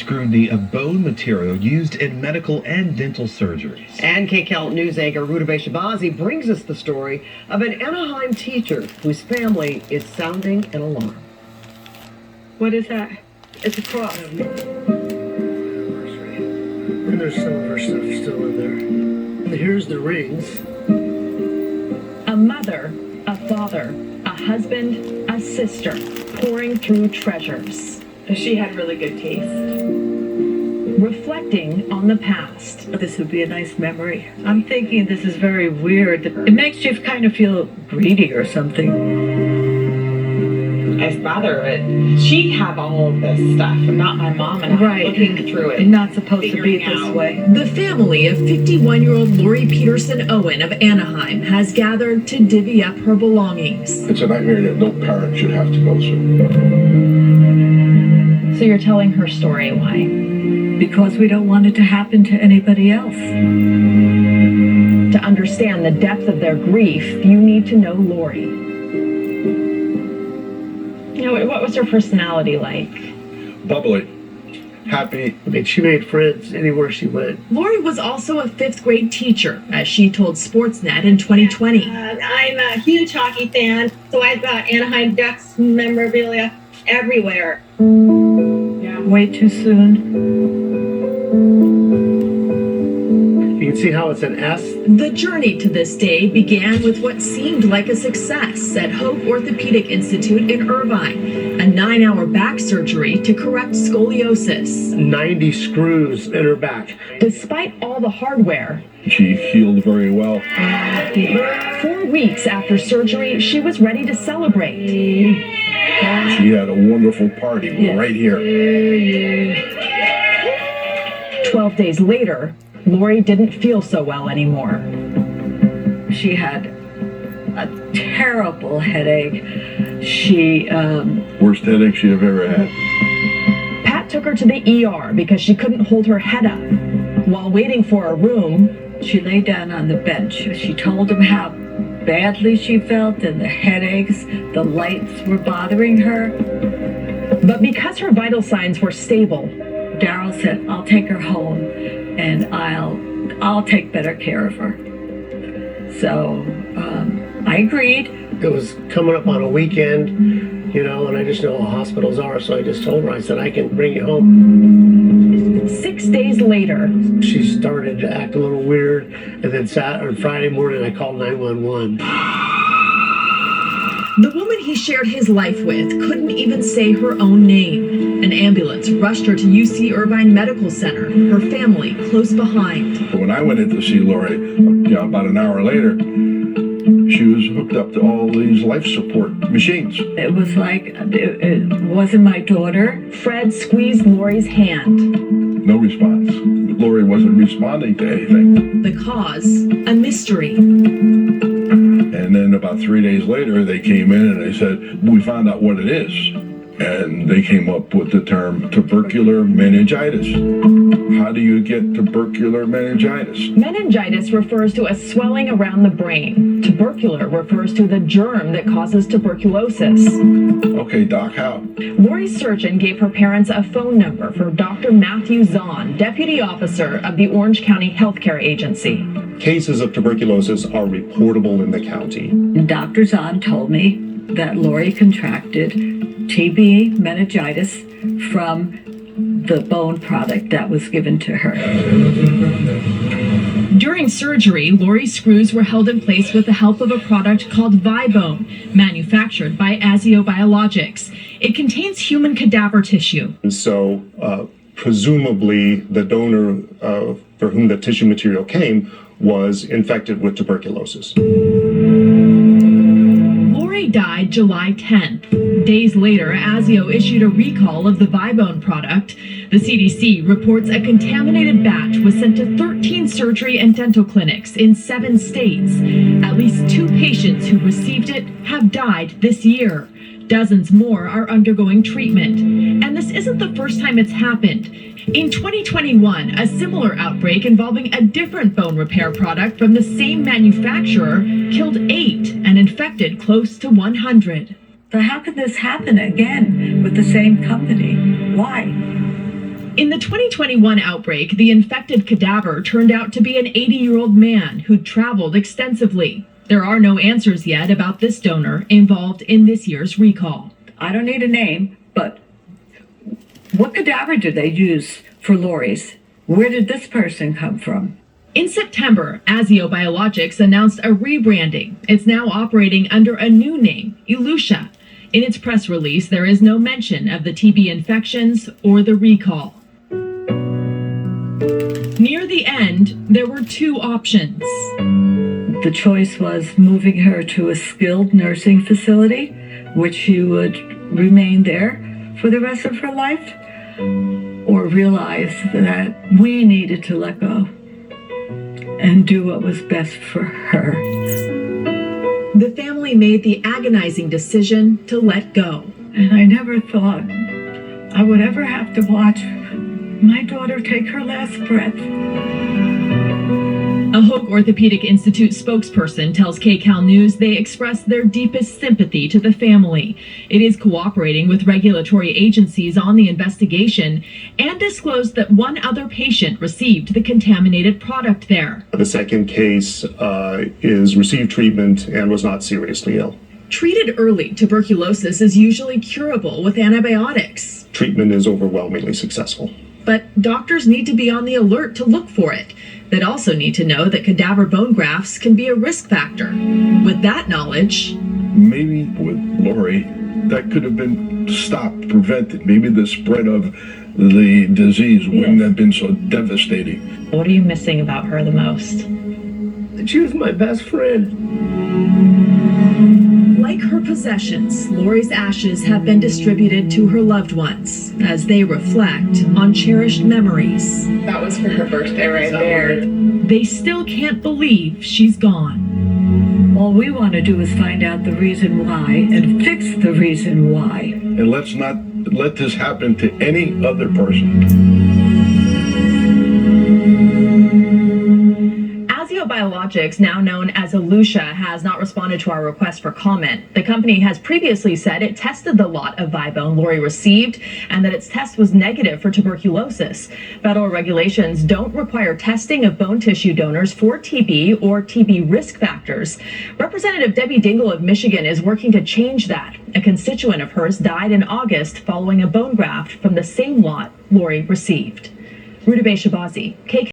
scrutiny of bone material used in medical and dental surgeries. And KCAL News anchor Rudabeh Shabazi brings us the story of an Anaheim teacher whose family is sounding an alarm. What is that? It's a cross. And there's some of her stuff still in there. And here's the rings. A mother, a father, a husband, a sister, pouring through treasures. She had really good taste. Reflecting on the past. This would be a nice memory. I'm thinking this is very weird. It makes you kind of feel greedy or something. I'd rather she have all of this stuff and not my mom, and I'm looking through it. Not supposed to be this way. The family of 51-year-old Lori Peterson Owen of Anaheim has gathered to divvy up her belongings. It's a nightmare that no parent should have to go through. So you're telling her story, why? Because we don't want it to happen to anybody else. To understand the depth of their grief, you need to know Lori. You know, what was her personality like? Bubbly, happy. I mean, she made friends anywhere she went. Lori was also a 5th grade teacher, as she told Sportsnet in 2020. I'm a huge hockey fan, so I've got Anaheim Ducks memorabilia everywhere. Yeah, way too soon. You can see how it's an S. The journey to this day began with what seemed like a success at Hope Orthopedic Institute in Irvine, a 9-hour back surgery to correct scoliosis. 90 screws in her back. Despite all the hardware, She healed very well. 4 weeks after surgery, she was ready to celebrate. She had a wonderful party right here. 12 days later, Lori didn't feel so well anymore. She had a terrible headache. She, Worst headache she'd have ever had. Pat took her to the ER because she couldn't hold her head up. While waiting for a room, she lay down on the bench. She told him how badly she felt and the headaches, the lights were bothering her. But because her vital signs were stable, Daryl said, I'll take her home and I'll take better care of her. So I agreed. It was coming up on a weekend, you know, and I just know how hospitals are, so I just told her, I said, I can bring you home. 6 days later, she started to act a little weird, and then Friday morning I called 911. The woman he shared his life with couldn't even say her own name. An ambulance rushed her to UC Irvine Medical Center, her family close behind. When I went in to see Lori, about an hour later, she was hooked up to all these life support machines. It was like, it wasn't my daughter. Fred squeezed Lori's hand. No response. Lori wasn't responding to anything. The cause, a mystery. And then about 3 days later, they came in and they said, we found out what it is. And they came up with the term tubercular meningitis. How do you get tubercular meningitis? Meningitis refers to a swelling around the brain. Tubercular refers to the germ that causes tuberculosis. Okay, Doc, how? Lori's surgeon gave her parents a phone number for Dr. Matthew Zahn, deputy officer of the Orange County Healthcare Agency. Cases of tuberculosis are reportable in the county. Dr. Zahn told me that Lori contracted TB meningitis from the bone product that was given to her. During surgery, Lori's screws were held in place with the help of a product called Vibone, manufactured by Azio Biologics. It contains human cadaver tissue. And so, presumably, the donor for whom the tissue material came was infected with tuberculosis. Lori died July 10th. Days later, Azio issued a recall of the Vibone product. The CDC reports a contaminated batch was sent to 13 surgery and dental clinics in 7 states. At least 2 patients who received it have died this year. Dozens more are undergoing treatment. And this isn't the first time it's happened. In 2021, a similar outbreak involving a different bone repair product from the same manufacturer killed 8 and infected close to 100. So how could this happen again with the same company? Why? In the 2021 outbreak, the infected cadaver turned out to be an 80-year-old man who'd traveled extensively. There are no answers yet about this donor involved in this year's recall. I don't need a name, but what cadaver did they use for Lori's? Where did this person come from? In September, Azio Biologics announced a rebranding. It's now operating under a new name, Elucia. In its press release, there is no mention of the TB infections or the recall. Near the end, there were two options. The choice was moving her to a skilled nursing facility, which she would remain there for the rest of her life, or realize that we needed to let go and do what was best for her. The family made the agonizing decision to let go. And I never thought I would ever have to watch my daughter take her last breath. A Hoag Orthopedic Institute spokesperson tells KCAL News they express their deepest sympathy to the family. It is cooperating with regulatory agencies on the investigation and disclosed that one other patient received the contaminated product there. The second case is received treatment and was not seriously ill. Treated early, tuberculosis is usually curable with antibiotics. Treatment is overwhelmingly successful. But doctors need to be on the alert to look for it. They'd also need to know that cadaver bone grafts can be a risk factor. With that knowledge, maybe with Lori, that could have been stopped, prevented. Maybe the spread of the disease wouldn't have been so devastating. What are you missing about her the most? She was my best friend. like her possessions, Lori's ashes have been distributed to her loved ones as they reflect on cherished memories. That was for her birthday right there. They still can't believe she's gone. All we want to do is find out the reason why and fix the reason why. And let's not let this happen to any other person. Biologics, now known as Elucia, has not responded to our request for comment. The company has previously said it tested the lot of Vibone Lori received and that its test was negative for tuberculosis. Federal regulations don't require testing of bone tissue donors for TB or TB risk factors. Representative Debbie Dingell of Michigan is working to change that. A constituent of hers died in August following a bone graft from the same lot Lori received. Rudabe Shabazi, KK.